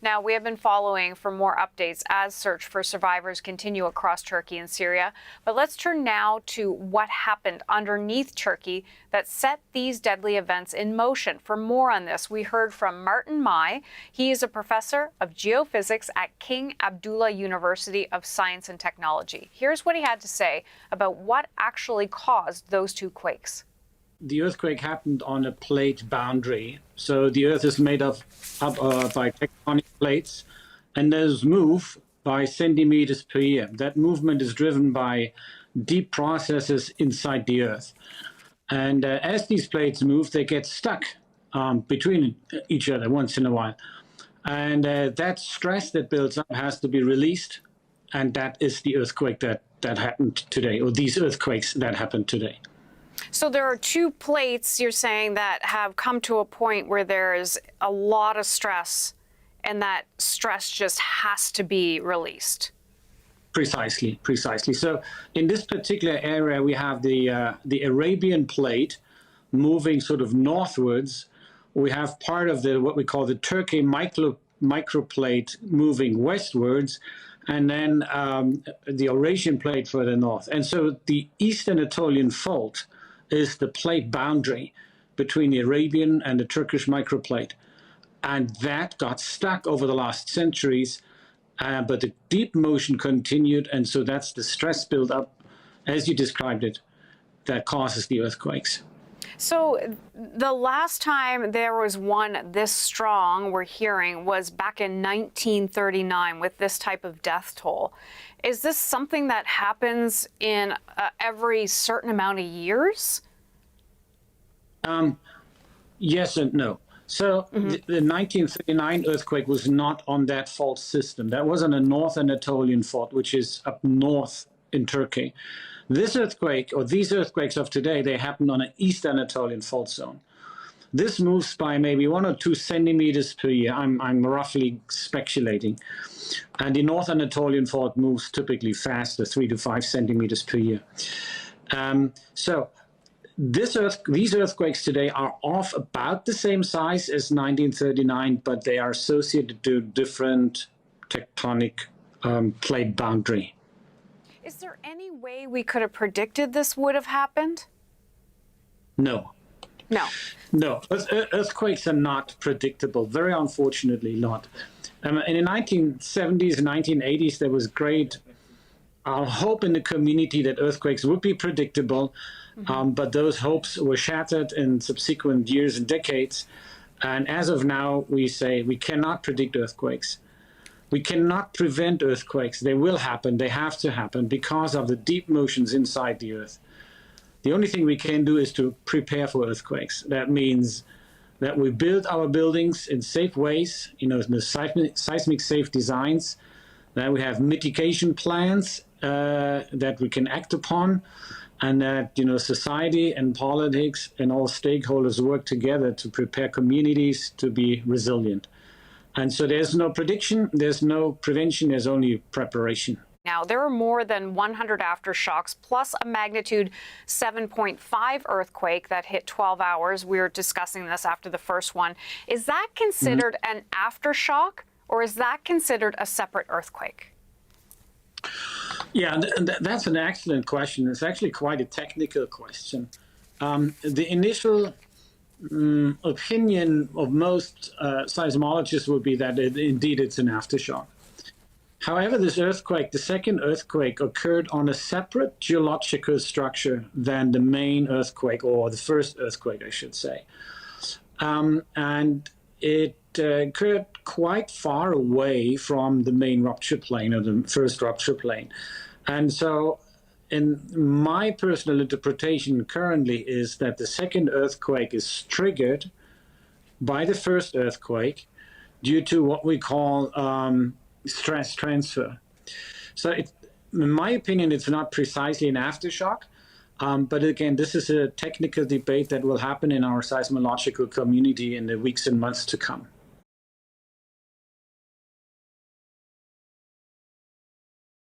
Now, we have been following for more updates as search for survivors continue across Turkey and Syria. But let's turn now to what happened underneath Turkey that set these deadly events in motion. For more on this, we heard from Martin Mai. He is a professor of geophysics at King Abdullah University of Science and Technology. Here's what he had to say about what actually caused those two quakes. The earthquake happened on a plate boundary. So the Earth is made up by tectonic plates, and those move by centimeters per year. That movement is driven by deep processes inside the Earth. And as these plates move, they get stuck between each other once in a while. And that stress that builds up has to be released. And that is the earthquake that happened today, or these earthquakes that happened today. So there are two plates, you're saying, that have come to a point where there is a lot of stress, and that stress just has to be released. Precisely. So in this particular area, we have the Arabian plate moving sort of northwards. We have part of what we call the Turkey microplate moving westwards, and then the Eurasian plate further north. And so the East Anatolian fault is the plate boundary between the Arabian and the Turkish microplate. And that got stuck over the last centuries, but the deep motion continued, and so that's the stress buildup, as you described it, that causes the earthquakes. So the last time there was one this strong, we're hearing, was back in 1939 with this type of death toll. Is this something that happens in every certain amount of years? Yes and no. So the 1939 earthquake was not on that fault system. That was on a North Anatolian fault, which is up north in Turkey. This earthquake, or these earthquakes of today, they happen on an East Anatolian fault zone. This moves by maybe 1 or 2 centimeters per year. I'm roughly speculating. And the North Anatolian fault moves typically faster, 3 to 5 centimeters per year. So these earthquakes today are of about the same size as 1939, but they are associated to different tectonic plate boundary. Is there any way we could have predicted this would have happened? No. Earthquakes are not predictable, very unfortunately not. In the 1970s and 1980s, there was great hope in the community that earthquakes would be predictable, but those hopes were shattered in subsequent years and decades. And as of now, we say we cannot predict earthquakes. We cannot prevent earthquakes. They will happen. They have to happen because of the deep motions inside the Earth. The only thing we can do is to prepare for earthquakes. That means that we build our buildings in safe ways, in the seismic safe designs, that we have mitigation plans that we can act upon, and that society and politics and all stakeholders work together to prepare communities to be resilient. And so there's no prediction, there's no prevention, there's only preparation. Now, there are more than 100 aftershocks, plus a magnitude 7.5 earthquake that hit 12 hours. We were discussing this after the first one. Is that considered an aftershock, or is that considered a separate earthquake? Yeah, that's an excellent question. It's actually quite a technical question. The initial opinion of most seismologists would be that indeed it's an aftershock. However, this earthquake, the second earthquake, occurred on a separate geological structure than the main earthquake, or the first earthquake, I should say. And it occurred quite far away from the main rupture plane, or the first rupture plane. And so in my personal interpretation currently is that the second earthquake is triggered by the first earthquake due to what we call stress transfer. So in my opinion, it's not precisely an aftershock, but again, this is a technical debate that will happen in our seismological community in the weeks and months to come.